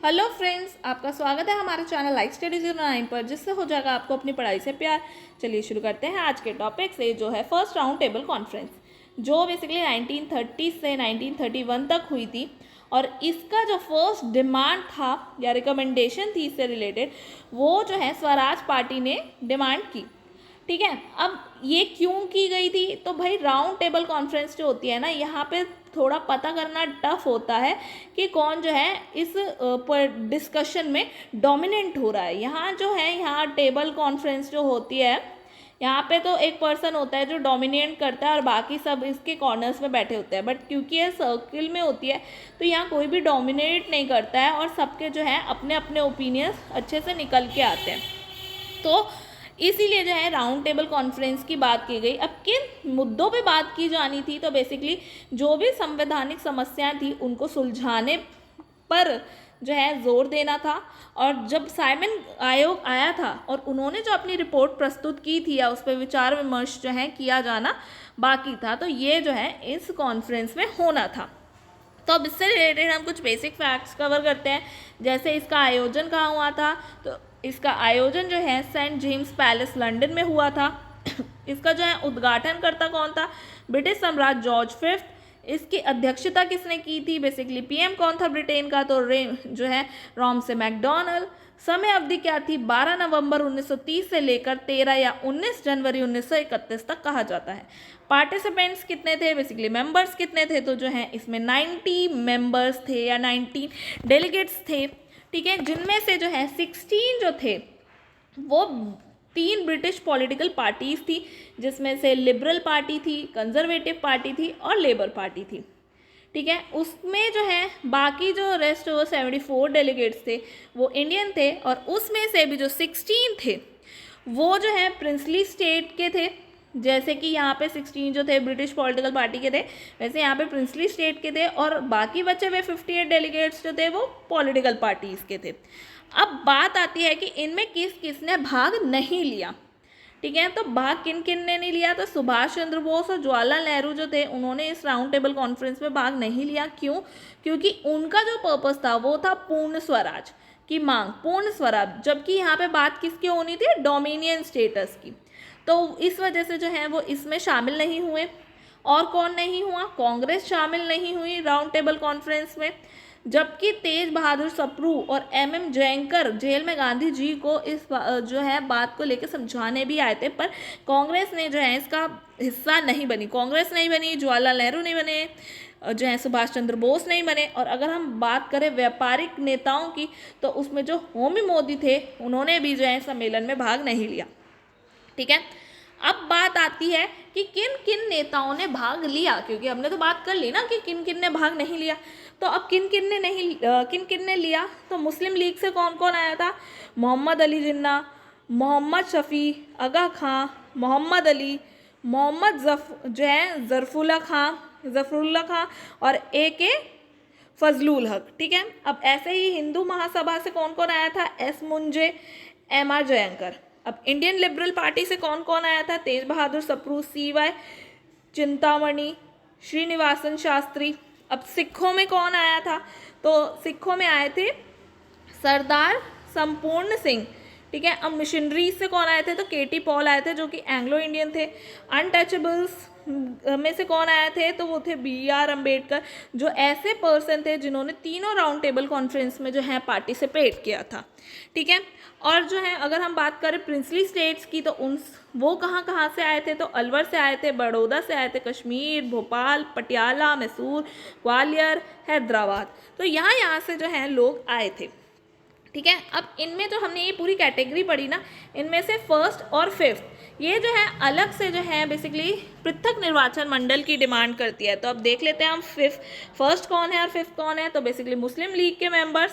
Hello friends, आपका स्वागत है हमारे चैनल लाइक स्टडी 09 पर, जिससे हो जाएगा आपको अपनी पढ़ाई से प्यार। चलिए शुरू करते हैं आज के टॉपिक से, जो है फर्स्ट राउंड टेबल कॉन्फ्रेंस, जो बेसिकली 1930 से 1931 तक हुई थी। और इसका जो फर्स्ट डिमांड था या रिकमेंडेशन थी इससे रिलेटेड, वो जो है स्वराज पार्टी ने डिमांड की। ठीक है, अब ये क्यों की गई थी? तो भाई राउंड टेबल कॉन्फ्रेंस जो होती है ना, यहाँ पे थोड़ा पता करना टफ होता है कि कौन जो है इस डिस्कशन में डोमिनेंट हो रहा है। यहाँ जो है, यहाँ टेबल कॉन्फ्रेंस जो होती है, यहाँ पे तो एक पर्सन होता है जो डोमिनेट करता है और बाकी सब इसके कॉर्नर्स में बैठे होते हैं। बट क्योंकि ये सर्किल में होती है तो यहाँ कोई भी डोमिनेट नहीं करता है और सबके जो है अपने अपने ओपिनियंस अच्छे से निकल के आते हैं। तो इसीलिए जो है राउंड टेबल कॉन्फ्रेंस की बात की गई। अब किन मुद्दों पे बात की जानी थी? तो बेसिकली जो भी संवैधानिक समस्याएं थी उनको सुलझाने पर जो है जोर देना था। और जब साइमन आयोग आया था और उन्होंने जो अपनी रिपोर्ट प्रस्तुत की थी या उस पर विचार विमर्श जो है किया जाना बाकी था, तो ये जो है इस कॉन्फ्रेंस में होना था। तो अब इससे रिलेटेड हम कुछ बेसिक फैक्ट्स कवर करते हैं। जैसे इसका आयोजन कहाँ हुआ था? तो इसका आयोजन जो है सेंट जेम्स पैलेस लंदन में हुआ था। इसका जो है उद्घाटनकर्ता कौन था? ब्रिटिश सम्राट जॉर्ज फिफ्थ। इसकी अध्यक्षता किसने की थी? बेसिकली पीएम कौन था ब्रिटेन का? तो जो है रॉमसे मैकडोनल्ड। समय अवधि क्या थी? 12 नवंबर 1930 से लेकर 13 या 19 जनवरी 1931 तक कहा जाता है। पार्टिसिपेंट्स कितने थे? बेसिकली मेंबर्स कितने थे? तो जो है इसमें 90 मेंबर्स थे या 19 डेलीगेट्स थे। ठीक है, जिनमें से जो है 16 जो थे वो 3 ब्रिटिश पॉलिटिकल पार्टीज थी, जिसमें से लिबरल पार्टी थी, कंजर्वेटिव पार्टी थी और लेबर पार्टी थी। ठीक है, उसमें जो है बाकी जो रेस्ट वो 74 डेलीगेट्स थे वो इंडियन थे। और उसमें से भी जो 16 थे वो जो है प्रिंसली स्टेट के थे। जैसे कि यहाँ पे 16 जो थे ब्रिटिश पॉलिटिकल पार्टी के थे, वैसे यहाँ पे प्रिंसली स्टेट के थे। और बाकी बचे हुए 58 डेलीगेट्स जो थे वो पॉलिटिकल पार्टीज़ के थे। अब बात आती है कि इनमें किस किसने भाग नहीं लिया। ठीक है, तो भाग किन किन ने नहीं लिया? तो सुभाष चंद्र बोस और जवाहरलाल नेहरू जो थे उन्होंने इस राउंड टेबल कॉन्फ्रेंस में भाग नहीं लिया। क्यों? क्योंकि उनका जो पर्पस था वो था पूर्ण स्वराज की मांग, पूर्ण स्वराज। जबकि यहाँ पे बात किसकी होनी थी? डोमिनियन स्टेटस की। तो इस वजह से जो है वो इसमें शामिल नहीं हुए। और कौन नहीं हुआ? कांग्रेस शामिल नहीं हुई राउंड टेबल कॉन्फ्रेंस में। जबकि तेज बहादुर सप्रू और एमएम जयंकर जेल में गांधी जी को इस जो है बात को लेकर समझाने भी आए थे, पर कांग्रेस ने जो है इसका हिस्सा नहीं बनी। कांग्रेस नहीं बनी, जवाहरलाल नेहरू नहीं बने, जो है सुभाष चंद्र बोस नहीं बने। और अगर हम बात करें व्यापारिक नेताओं की, तो उसमें जो होमी मोदी थे उन्होंने भी जो है सम्मेलन में भाग नहीं लिया। ठीक है, अब बात आती है कि किन किन नेताओं ने भाग लिया, क्योंकि हमने तो बात कर ली ना कि किन किन ने भाग नहीं लिया। तो अब किन किन ने लिया? तो मुस्लिम लीग से कौन कौन आया था? मोहम्मद अली जिन्ना, मोहम्मद शफ़ी, आगा खां, मोहम्मद अली, मोहम्मद जरफुल्ला खां और AK फजलुल हक। ठीक है, अब ऐसे ही हिंदू महासभा से कौन कौन आया था? S Moonje, MR Jayankar. अब इंडियन लिबरल पार्टी से कौन कौन आया था? तेज बहादुर सप्रू, CY चिंतामणि, श्रीनिवासन शास्त्री। अब सिखों में कौन आया था? तो सिखों में आए थे सरदार संपूर्ण सिंह। ठीक है, अब मिशनरी से कौन आए थे? तो KT पॉल आए थे, जो कि एंग्लो इंडियन थे। अनटचेबल्स में से कौन आए थे? तो वो थे BR अम्बेडकर, जो ऐसे पर्सन थे जिन्होंने तीनों राउंड टेबल कॉन्फ्रेंस में जो है पार्टिसिपेट किया था। ठीक है, और जो है अगर हम बात करें प्रिंसली स्टेट्स की, तो वो कहाँ से आए थे? तो अलवर से आए थे, बड़ौदा से आए थे, कश्मीर, भोपाल, पटियाला, मैसूर, ग्वालियर, हैदराबाद। तो यहाँ से जो है लोग आए थे। ठीक है, अब इनमें जो हमने ये पूरी कैटेगरी पढ़ी ना, इनमें से फर्स्ट और फिफ्थ ये जो है अलग से जो है बेसिकली पृथक निर्वाचन मंडल की डिमांड करती है। तो अब देख लेते हैं हम फर्स्ट कौन है और फिफ्थ कौन है। तो बेसिकली मुस्लिम लीग के मेंबर्स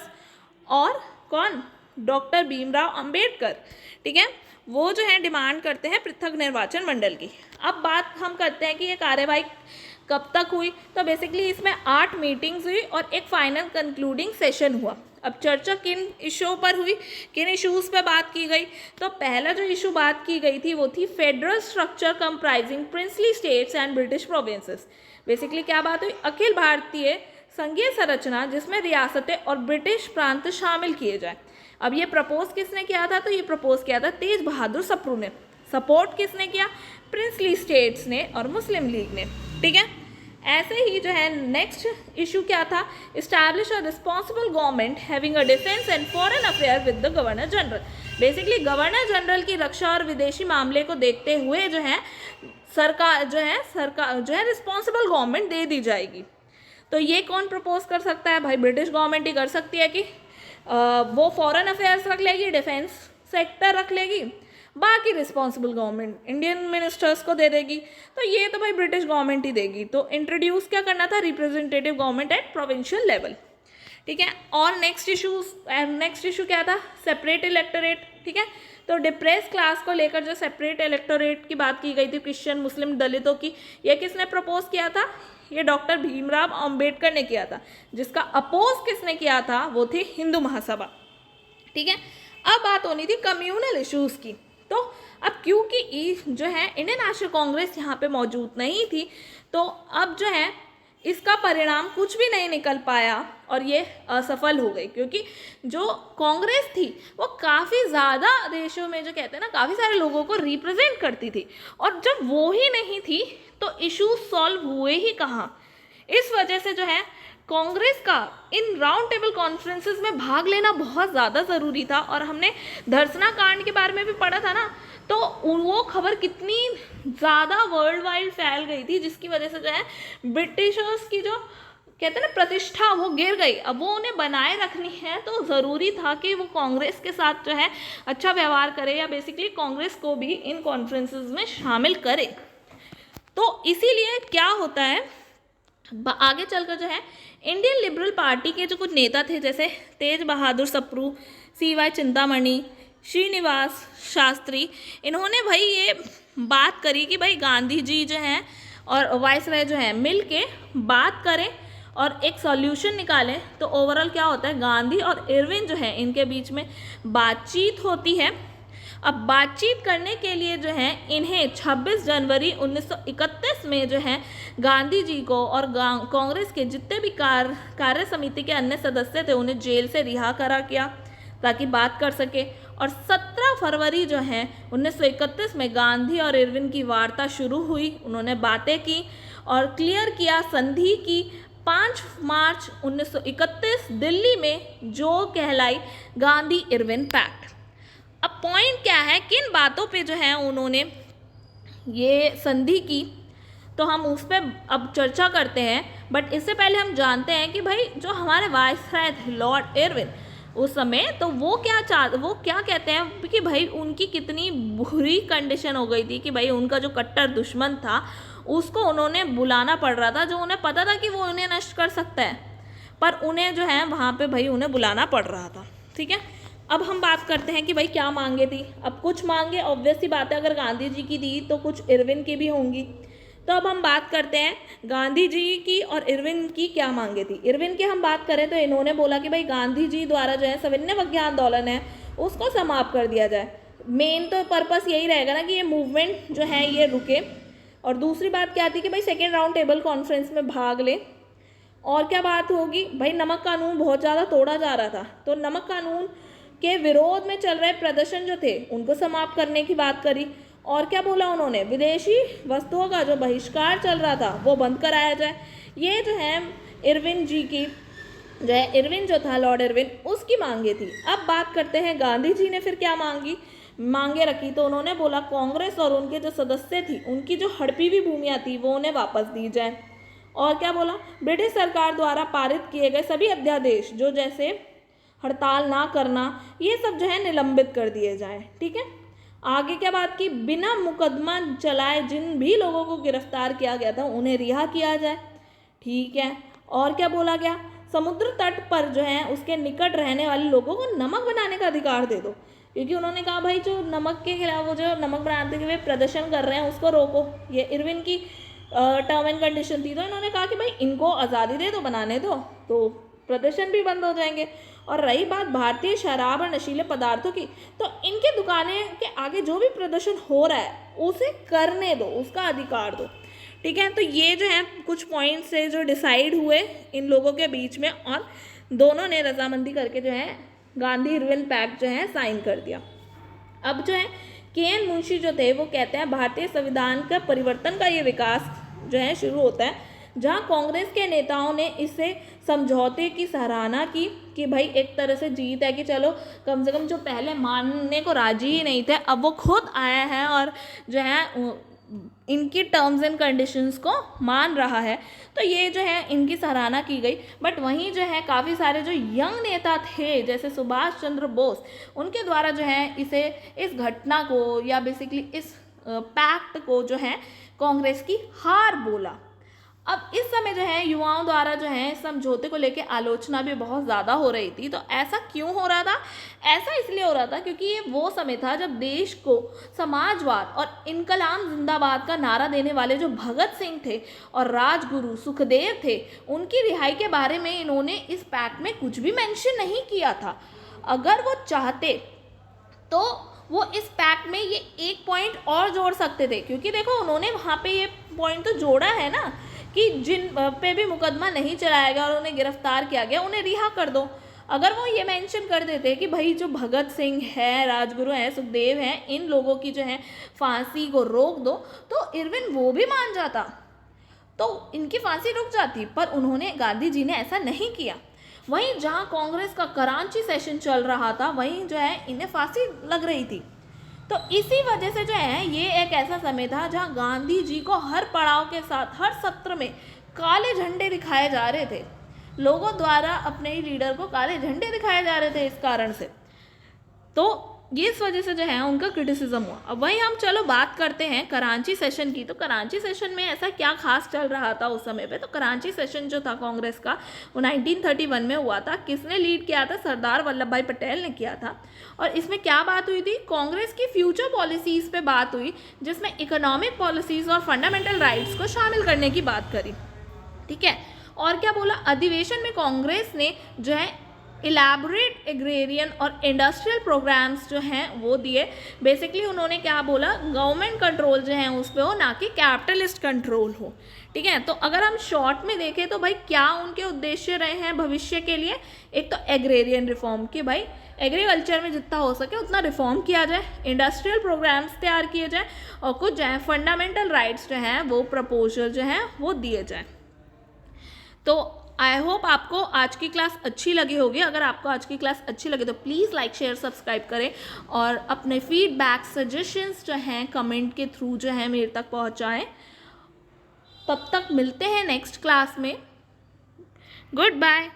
और कौन? डॉक्टर भीमराव अंबेडकर। ठीक है, वो जो है डिमांड करते हैं पृथक निर्वाचन मंडल की। अब बात हम करते हैं कि ये कार्यवाही कब तक हुई। तो बेसिकली इसमें 8 मीटिंग्स हुई और एक फाइनल कंक्लूडिंग सेशन हुआ। अब चर्चा किन इशू पर हुई, किन इश्यूज़ पे बात की गई? तो पहला जो इशू बात की गई थी वो थी federal structure comprising princely states and British provinces. Basically क्या बात हुई? अखिल भारतीय संघीय संरचना जिसमें रियासतें और ब्रिटिश प्रांत शामिल किए जाए। अब ये प्रपोज किसने किया था? तो ये प्रपोज किया था तेज बहादुर सप्रू ने। सपोर्ट किसने किया? प्रिंसली स्टेट्स ने और मुस्लिम लीग ने। ठीक है, ऐसे ही जो है नेक्स्ट इशू क्या था? Establish a responsible government having a defence and foreign affair with the governor general. Basically governor general की रक्षा और विदेशी मामले को देखते हुए जो है सरकार जो है रिस्पॉन्सिबल गवर्नमेंट दे दी जाएगी। तो ये कौन प्रपोज कर सकता है? भाई ब्रिटिश गवर्नमेंट ही कर सकती है कि वो फॉरेन अफेयर्स रख लेगी, डिफेंस सेक्टर रख लेगी, बाकी रिस्पॉन्सिबल गवर्नमेंट इंडियन मिनिस्टर्स को दे देगी। तो ये तो भाई ब्रिटिश गवर्नमेंट ही देगी। तो इंट्रोड्यूस क्या करना था? Representative government at provincial level. ठीक है, और नेक्स्ट इशू क्या था? Separate electorate. ठीक है, तो डिप्रेस क्लास को लेकर जो सेपरेट इलेक्टोरेट की बात की गई थी, क्रिश्चियन, मुस्लिम, दलितों की, ये किसने प्रपोज किया था? ये डॉक्टर भीमराव अंबेडकर ने किया था। जिसका अपोज किसने किया था? वो थी हिंदू महासभा। ठीक है, अब बात होनी थी कम्युनल इश्यूज की। तो अब क्योंकि जो है इंडियन नेशनल कांग्रेस यहाँ पे मौजूद नहीं थी, तो अब जो है इसका परिणाम कुछ भी नहीं निकल पाया और ये असफल हो गई। क्योंकि जो कांग्रेस थी वो काफ़ी ज़्यादा देशों में जो कहते हैं ना काफ़ी सारे लोगों को रिप्रेजेंट करती थी, और जब वो ही नहीं थी तो इशू सॉल्व हुए ही कहाँ। इस वजह से जो है कांग्रेस का इन राउंड टेबल कॉन्फ्रेंसेस में भाग लेना बहुत ज़्यादा ज़रूरी था। और हमने धरसना कांड के बारे में भी पढ़ा था ना, तो वो खबर कितनी ज़्यादा वर्ल्ड वाइड फैल गई थी, जिसकी वजह से जो है ब्रिटिशर्स की जो कहते हैं ना प्रतिष्ठा वो गिर गई। अब वो उन्हें बनाए रखनी है तो ज़रूरी था कि वो कांग्रेस के साथ जो है अच्छा व्यवहार करे, या बेसिकली कांग्रेस को भी इन कॉन्फ्रेंसेस में शामिल करे। तो इसीलिए क्या होता है, आगे चलकर जो है इंडियन लिबरल पार्टी के जो कुछ नेता थे, जैसे तेज बहादुर सप्रू, CY चिंतामणि, श्रीनिवास शास्त्री, इन्होंने भाई ये बात करी कि भाई गांधी जी जो हैं और वाइसराय जो है मिल के बात करें और एक सॉल्यूशन निकालें। तो ओवरऑल क्या होता है, गांधी और इरविन जो है इनके बीच में बातचीत होती है। अब बातचीत करने के लिए जो है इन्हें 26 जनवरी 1931 में जो है गांधी जी को और कांग्रेस के जितने भी कार्य समिति के अन्य सदस्य थे उन्हें जेल से रिहा करा किया ताकि बात कर सके। और 17 फरवरी जो है 1931 में गांधी और इरविन की वार्ता शुरू हुई। उन्होंने बातें की और क्लियर किया संधि की। 5 मार्च 1931 दिल्ली में जो कहलाई गांधी इरविन पैक्ट। अब पॉइंट क्या है, किन बातों पे जो है उन्होंने ये संधि की, तो हम उस पर अब चर्चा करते हैं। बट इससे पहले हम जानते हैं कि भाई जो हमारे वाइसराय थे लॉर्ड इरविन उस समय, तो वो क्या कहते हैं कि भाई उनकी कितनी बुरी कंडीशन हो गई थी कि भाई उनका जो कट्टर दुश्मन था उसको उन्होंने बुलाना पड़ रहा था, जो उन्हें पता था कि वो उन्हें नष्ट कर सकता है, पर उन्हें जो है वहाँ पे भाई उन्हें बुलाना पड़ रहा था। ठीक है, अब हम बात करते हैं कि भाई क्या मांगे थी। अब कुछ मांगे ऑब्वियस सी बात है, अगर गांधी जी की थी तो कुछ इरविन की भी होंगी। तो अब हम बात करते हैं गांधी जी की और इरविन की क्या मांगे थी। इरविन की हम बात करें तो इन्होंने बोला कि भाई गांधी जी द्वारा जो है सविनय अवज्ञा आंदोलन है उसको समाप्त कर दिया जाए। मेन तो पर्पस यही रहेगा ना कि ये मूवमेंट जो है ये रुके। और दूसरी बात क्या थी कि भाई सेकेंड राउंड टेबल कॉन्फ्रेंस में भाग ले। और क्या बात होगी, भाई नमक कानून बहुत ज़्यादा तोड़ा जा रहा था, तो नमक कानून के विरोध में चल रहे प्रदर्शन जो थे उनको समाप्त करने की बात करी। और क्या बोला उन्होंने, विदेशी वस्तुओं का जो बहिष्कार चल रहा था वो बंद कराया जाए। ये जो है इरविन जी की जो है इरविन जो था लॉर्ड इरविन उसकी मांगे थी। अब बात करते हैं गांधी जी ने फिर क्या मांगे रखी। तो उन्होंने बोला कांग्रेस और उनके जो सदस्य थी उनकी जो हड़पी हुई भूमियाँ थी वो उन्हें वापस दी जाए। और क्या बोला, ब्रिटिश सरकार द्वारा पारित किए गए सभी अध्यादेश जो जैसे हड़ताल ना करना ये सब जो है निलंबित कर दिए जाए। ठीक है, आगे क्या बात की, बिना मुकदमा चलाए जिन भी लोगों को गिरफ्तार किया गया था उन्हें रिहा किया जाए। ठीक है, और क्या बोला गया, समुद्र तट पर जो है उसके निकट रहने वाले लोगों को नमक बनाने का अधिकार दे दो। क्योंकि उन्होंने कहा भाई जो नमक के खिलाफ वो जो नमक बनाने के लिए प्रदर्शन कर रहे हैं उसको रोको। ये इरविन की टर्म एंड कंडीशन थी। तो इन्होंने कहा कि भाई इनको आज़ादी दे दो, बनाने दो, तो प्रदर्शन भी बंद हो जाएंगे। और रही बात भारतीय शराब और नशीले पदार्थों की, तो इनके दुकानें के आगे जो भी प्रदर्शन हो रहा है उसे करने दो, उसका अधिकार दो। ठीक है, तो ये जो है कुछ पॉइंट्स है जो डिसाइड हुए इन लोगों के बीच में, और दोनों ने रजामंदी करके जो है गांधी इरविन पैक्ट जो है साइन कर दिया। अब जो है के.एन. मुंशी जो थे वो कहते हैं भारतीय संविधान का परिवर्तन का ये विकास जो है शुरू होता है जहाँ कांग्रेस के नेताओं ने इसे समझौते की सराहना की कि भाई एक तरह से जीत है कि चलो कम से कम जो पहले मानने को राजी ही नहीं थे अब वो खुद आया है और जो है इनकी टर्म्स एंड कंडीशंस को मान रहा है, तो ये जो है इनकी सराहना की गई। बट वहीं जो है काफ़ी सारे जो यंग नेता थे जैसे सुभाष चंद्र बोस, उनके द्वारा जो है इसे इस घटना को या बेसिकली इस पैक्ट को जो है कांग्रेस की हार बोला। अब इस समय जो है युवाओं द्वारा जो है समझौते को लेकर आलोचना भी बहुत ज़्यादा हो रही थी। तो ऐसा क्यों हो रहा था? ऐसा इसलिए हो रहा था क्योंकि ये वो समय था जब देश को समाजवाद और इनकलाब जिंदाबाद का नारा देने वाले जो भगत सिंह थे और राजगुरु सुखदेव थे, उनकी रिहाई के बारे में इन्होंने इस पैक्ट में कुछ भी मेंशन नहीं किया था। अगर वो चाहते तो वो इस पैक्ट में ये एक पॉइंट और जोड़ सकते थे, क्योंकि देखो उन्होंने वहाँ पे ये पॉइंट तो जोड़ा है ना कि जिन पे भी मुकदमा नहीं चलाया गया और उन्हें गिरफ्तार किया गया उन्हें रिहा कर दो। अगर वो ये मेंशन कर देते कि भाई जो भगत सिंह है, राजगुरु हैं, सुखदेव हैं, इन लोगों की जो है फांसी को रोक दो, तो इरविन वो भी मान जाता, तो इनकी फांसी रुक जाती। पर उन्होंने, गांधी जी ने ऐसा नहीं किया। वहीं जहाँ कांग्रेस का कराची सेशन चल रहा था वहीं जो है इन्हें फांसी लग रही थी। तो इसी वजह से जो है ये एक ऐसा समय था जहाँ गांधी जी को हर पड़ाव के साथ हर सत्र में काले झंडे दिखाए जा रहे थे। लोगों द्वारा अपने ही लीडर को काले झंडे दिखाए जा रहे थे इस कारण से। तो ये इस वजह से जो है उनका क्रिटिसिज्म हुआ। अब वहीं हम चलो बात करते हैं कराची सेशन की। तो कराची सेशन में ऐसा क्या खास चल रहा था उस समय पे? तो कराची सेशन जो था कांग्रेस का वो 1931 में हुआ था। किसने लीड किया था? सरदार वल्लभ भाई पटेल ने किया था। और इसमें क्या बात हुई थी? कांग्रेस की फ्यूचर पॉलिसीज़ पे बात हुई, जिसमें इकोनॉमिक पॉलिसीज़ और फंडामेंटल राइट्स को शामिल करने की बात करी। ठीक है, और क्या बोला? अधिवेशन में कांग्रेस ने जो है इलेबोरेट एग्रेरियन और इंडस्ट्रियल प्रोग्राम्स जो हैं वो दिए। बेसिकली उन्होंने क्या बोला? गवर्नमेंट कंट्रोल जो है उस पर हो, ना कि कैपिटलिस्ट कंट्रोल हो। ठीक है, तो अगर हम शॉर्ट में देखें तो भाई क्या उनके उद्देश्य रहे हैं भविष्य के लिए? एक तो एग्रेरियन रिफॉर्म, कि भाई एग्रीकल्चर में जितना हो सके उतना रिफॉर्म किया जाए, इंडस्ट्रियल प्रोग्राम्स तैयार किए जाए, और कुछ जो है फंडामेंटल राइट्स जो हैं वो प्रपोजल जो हैं वो दिए जाए। तो आई होप आपको आज की क्लास अच्छी लगी होगी। अगर आपको आज की क्लास अच्छी लगी तो प्लीज़ लाइक शेयर सब्सक्राइब करें और अपने फीडबैक सजेशंस जो हैं कमेंट के थ्रू जो है मेरे तक पहुंचाएं। तब तक मिलते हैं नेक्स्ट क्लास में। Good bye.